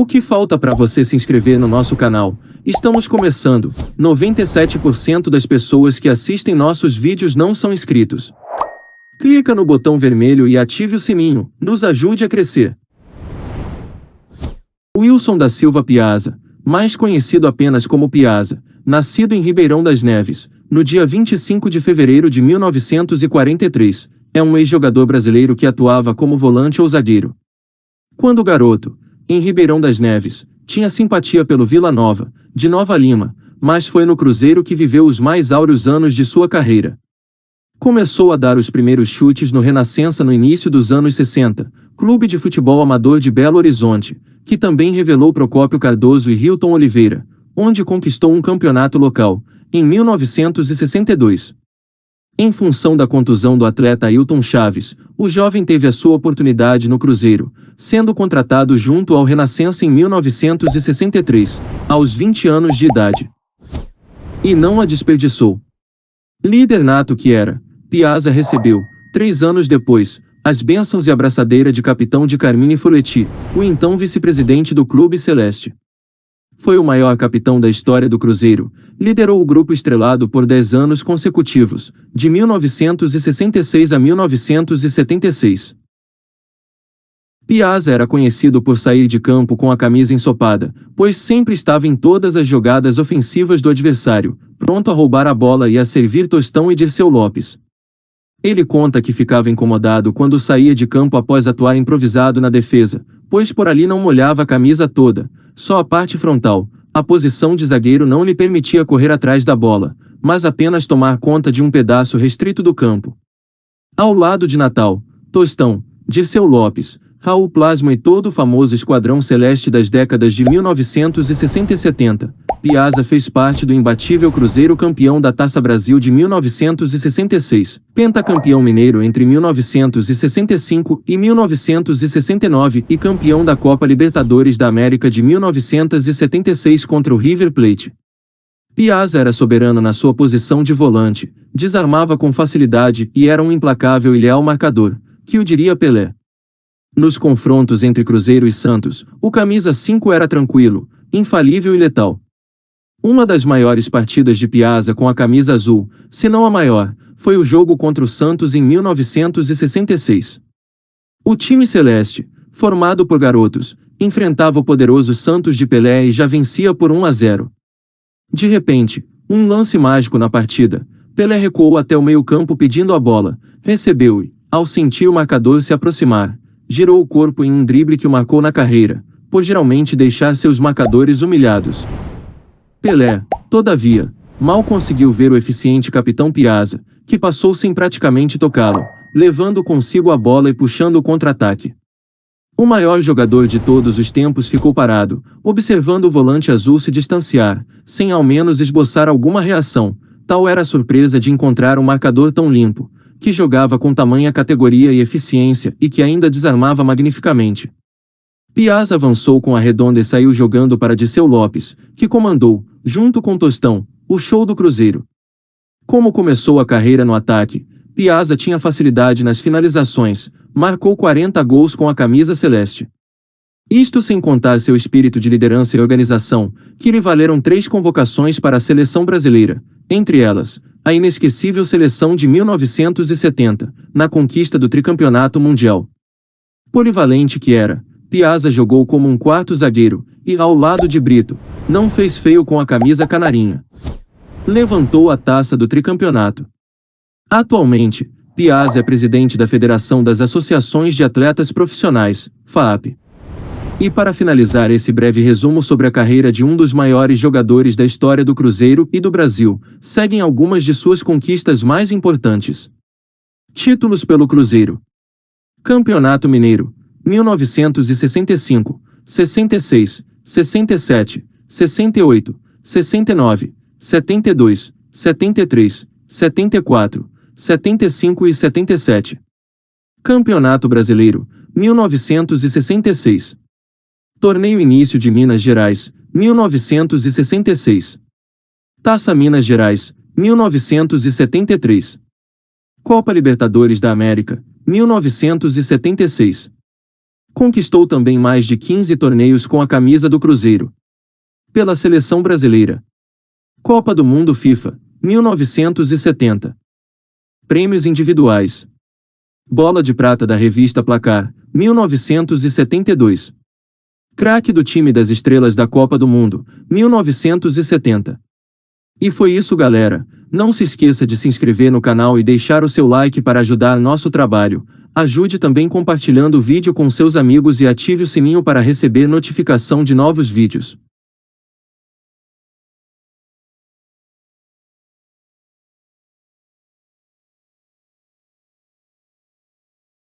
O que falta para você se inscrever no nosso canal? Estamos começando. 97% das pessoas que assistem nossos vídeos não são inscritos. Clica no botão vermelho e ative o sininho. Nos ajude a crescer. Wilson da Silva Piazza, mais conhecido apenas como Piazza, nascido em Ribeirão das Neves, no dia 25 de fevereiro de 1943, é um ex-jogador brasileiro que atuava como volante ou zagueiro. Quando garoto, em Ribeirão das Neves, tinha simpatia pelo Vila Nova, de Nova Lima, mas foi no Cruzeiro que viveu os mais áureos anos de sua carreira. Começou a dar os primeiros chutes no Renascença no início dos anos 60, clube de futebol amador de Belo Horizonte, que também revelou Procópio Cardoso e Hilton Oliveira, onde conquistou um campeonato local, em 1962. Em função da contusão do atleta Ailton Chaves, o jovem teve a sua oportunidade no Cruzeiro, sendo contratado junto ao Renascença em 1963, aos 20 anos de idade. E não a desperdiçou. Líder nato que era, Piazza recebeu, 3 anos depois, as bênçãos e abraçadeira de capitão de Carmine Folletti, o então vice-presidente do Clube Celeste. Foi o maior capitão da história do Cruzeiro, liderou o grupo estrelado por 10 anos consecutivos, de 1966 a 1976. Piazza era conhecido por sair de campo com a camisa ensopada, pois sempre estava em todas as jogadas ofensivas do adversário, pronto a roubar a bola e a servir Tostão e Dirceu Lopes. Ele conta que ficava incomodado quando saía de campo após atuar improvisado na defesa, pois por ali não molhava a camisa toda, só a parte frontal. A posição de zagueiro não lhe permitia correr atrás da bola, mas apenas tomar conta de um pedaço restrito do campo. Ao lado de Natal, Tostão, Dirceu Lopes, Raul Plasma e todo o famoso esquadrão celeste das décadas de 1960 e 70, Piazza fez parte do imbatível Cruzeiro campeão da Taça Brasil de 1966, pentacampeão mineiro entre 1965 e 1969 e campeão da Copa Libertadores da América de 1976 contra o River Plate. Piazza era soberano na sua posição de volante, desarmava com facilidade e era um implacável e leal marcador, que o diria Pelé. Nos confrontos entre Cruzeiro e Santos, o camisa 5 era tranquilo, infalível e letal. Uma das maiores partidas de Piazza com a camisa azul, se não a maior, foi o jogo contra o Santos em 1966. O time celeste, formado por garotos, enfrentava o poderoso Santos de Pelé e já vencia por 1-0. De repente, um lance mágico na partida, Pelé recuou até o meio-campo pedindo a bola, recebeu e, ao sentir o marcador se aproximar, girou o corpo em um drible que o marcou na carreira, por geralmente deixar seus marcadores humilhados. Pelé, todavia, mal conseguiu ver o eficiente capitão Piazza, que passou sem praticamente tocá-lo, levando consigo a bola e puxando o contra-ataque. O maior jogador de todos os tempos ficou parado, observando o volante azul se distanciar, sem ao menos esboçar alguma reação. Tal era a surpresa de encontrar um marcador tão limpo, que jogava com tamanha categoria e eficiência e que ainda desarmava magnificamente. Piazza avançou com a redonda e saiu jogando para Dirceu Lopes, que comandou, junto com Tostão, o show do Cruzeiro. Como começou a carreira no ataque, Piazza tinha facilidade nas finalizações, marcou 40 gols com a camisa celeste. Isto sem contar seu espírito de liderança e organização, que lhe valeram 3 convocações para a seleção brasileira, entre elas, a inesquecível seleção de 1970, na conquista do tricampeonato mundial. Polivalente que era, Piazza jogou como um quarto zagueiro, e, ao lado de Brito, não fez feio com a camisa canarinha. Levantou a taça do tricampeonato. Atualmente, Piazza é presidente da Federação das Associações de Atletas Profissionais, FAAP. E para finalizar esse breve resumo sobre a carreira de um dos maiores jogadores da história do Cruzeiro e do Brasil, seguem algumas de suas conquistas mais importantes. Títulos pelo Cruzeiro. Campeonato Mineiro, 1965, 66, 67, 68, 69, 72, 73, 74, 75 e 77. Campeonato Brasileiro, 1966. Torneio Início de Minas Gerais, 1966. Taça Minas Gerais, 1973. Copa Libertadores da América, 1976. Conquistou também mais de 15 torneios com a camisa do Cruzeiro. Pela seleção brasileira. Copa do Mundo FIFA, 1970. Prêmios individuais. Bola de prata da revista Placar, 1972. Craque do time das estrelas da Copa do Mundo, 1970. E foi isso, galera. Não se esqueça de se inscrever no canal e deixar o seu like para ajudar nosso trabalho. Ajude também compartilhando o vídeo com seus amigos e ative o sininho para receber notificação de novos vídeos.